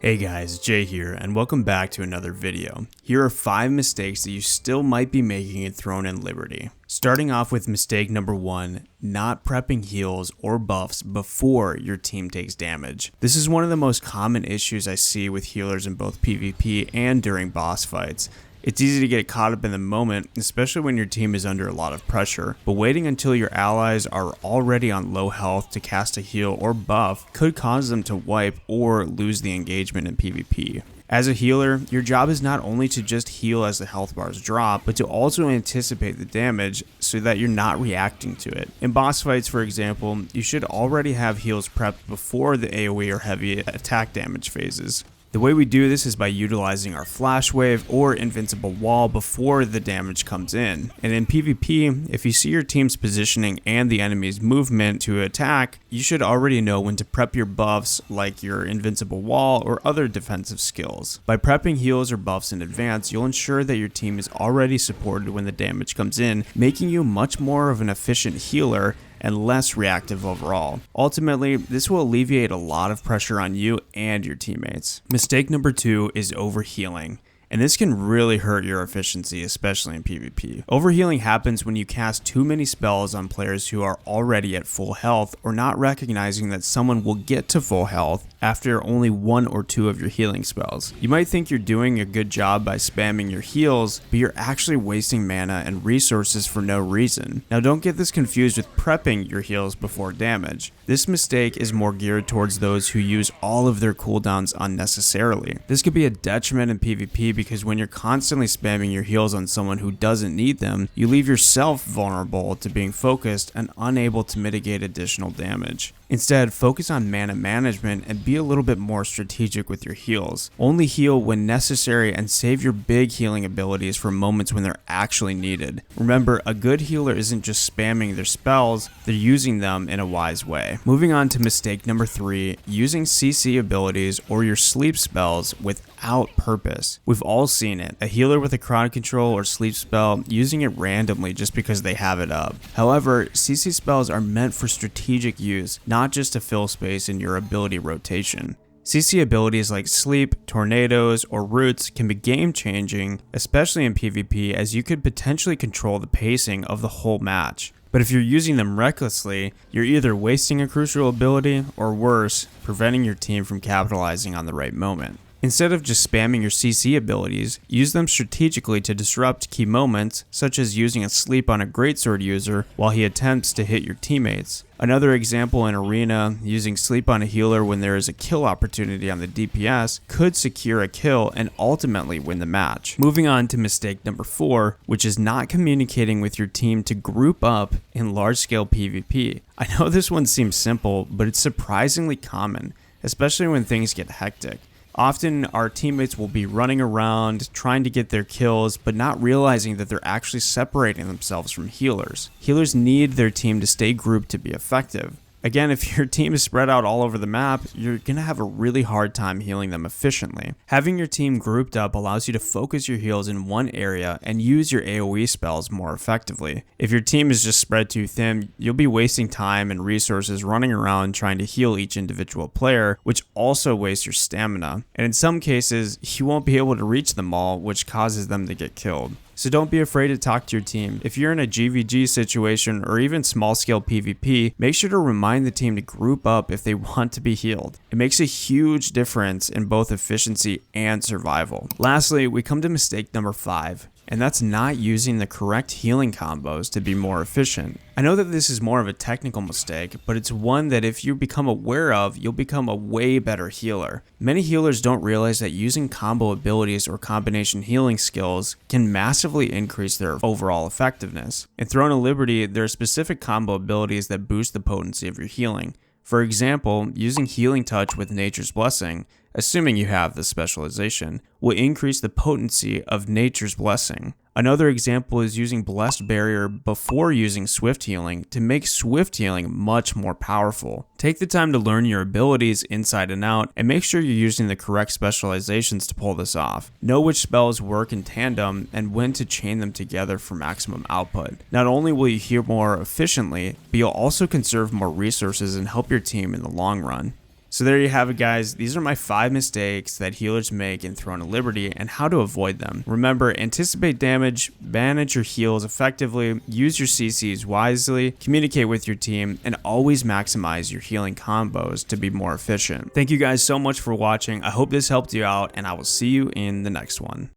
Hey guys, Jay here, and welcome back to another video. Here are 5 mistakes that you still might be making in Throne and Liberty. Starting off with mistake number 1, not prepping heals or buffs before your team takes damage. This is one of the most common issues I see with healers in both PvP and during boss fights. It's easy to get caught up in the moment, especially when your team is under a lot of pressure, but waiting until your allies are already on low health to cast a heal or buff could cause them to wipe or lose the engagement in PvP. As a healer, your job is not only to just heal as the health bars drop, but to also anticipate the damage so that you're not reacting to it. In boss fights, for example, you should already have heals prepped before the AoE or heavy attack damage phases. The way we do this is by utilizing our flash wave or invincible wall before the damage comes in. And in PvP, if you see your team's positioning and the enemy's movement to attack, you should already know when to prep your buffs like your invincible wall or other defensive skills. By prepping heals or buffs in advance, you'll ensure that your team is already supported when the damage comes in, making you much more of an efficient healer and less reactive overall. Ultimately, this will alleviate a lot of pressure on you and your teammates. Mistake number 2 is overhealing. And this can really hurt your efficiency, especially in PvP. Overhealing happens when you cast too many spells on players who are already at full health or not recognizing that someone will get to full health after only 1 or 2 of your healing spells. You might think you're doing a good job by spamming your heals, but you're actually wasting mana and resources for no reason. Now don't get this confused with prepping your heals before damage. This mistake is more geared towards those who use all of their cooldowns unnecessarily. This could be a detriment in PvP because when you're constantly spamming your heals on someone who doesn't need them, you leave yourself vulnerable to being focused and unable to mitigate additional damage. Instead, focus on mana management and be a little bit more strategic with your heals. Only heal when necessary and save your big healing abilities for moments when they're actually needed. Remember, a good healer isn't just spamming their spells, they're using them in a wise way. Moving on to mistake number 3, using CC abilities or your sleep spells without purpose. We've all seen it. A healer with a crowd control or sleep spell using it randomly just because they have it up. However, CC spells are meant for strategic use, not just to fill space in your ability rotation. CC abilities like Sleep, Tornadoes, or Roots can be game-changing, especially in PvP, as you could potentially control the pacing of the whole match. But if you're using them recklessly, you're either wasting a crucial ability, or worse, preventing your team from capitalizing on the right moment. Instead of just spamming your CC abilities, use them strategically to disrupt key moments, such as using a sleep on a greatsword user while he attempts to hit your teammates. Another example in Arena, using sleep on a healer when there is a kill opportunity on the DPS could secure a kill and ultimately win the match. Moving on to mistake number 4, which is not communicating with your team to group up in large-scale PvP. I know this one seems simple, but it's surprisingly common, especially when things get hectic. Often, our teammates will be running around, trying to get their kills, but not realizing that they're actually separating themselves from healers. Healers need their team to stay grouped to be effective. Again, if your team is spread out all over the map, you're going to have a really hard time healing them efficiently. Having your team grouped up allows you to focus your heals in one area and use your AoE spells more effectively. If your team is just spread too thin, you'll be wasting time and resources running around trying to heal each individual player, which also wastes your stamina. And in some cases, you won't be able to reach them all, which causes them to get killed. So don't be afraid to talk to your team. If you're in a GVG situation or even small scale PvP, make sure to remind the team to group up if they want to be healed. It makes a huge difference in both efficiency and survival. Lastly, we come to mistake number 5. And that's not using the correct healing combos to be more efficient. I know that this is more of a technical mistake, but it's one that if you become aware of, you'll become a way better healer. Many healers don't realize that using combo abilities or combination healing skills can massively increase their overall effectiveness. In Throne of Liberty, there are specific combo abilities that boost the potency of your healing. For example, using Healing Touch with Nature's Blessing, assuming you have the specialization, will increase the potency of Nature's Blessing. Another example is using Blessed Barrier before using Swift Healing to make Swift Healing much more powerful. Take the time to learn your abilities inside and out and make sure you're using the correct specializations to pull this off. Know which spells work in tandem and when to chain them together for maximum output. Not only will you heal more efficiently, but you'll also conserve more resources and help your team in the long run. So there you have it, guys. These are my 5 mistakes that healers make in Throne of Liberty and how to avoid them. Remember, anticipate damage, manage your heals effectively, use your CCs wisely, communicate with your team, and always maximize your healing combos to be more efficient. Thank you guys so much for watching. I hope this helped you out, and I will see you in the next one.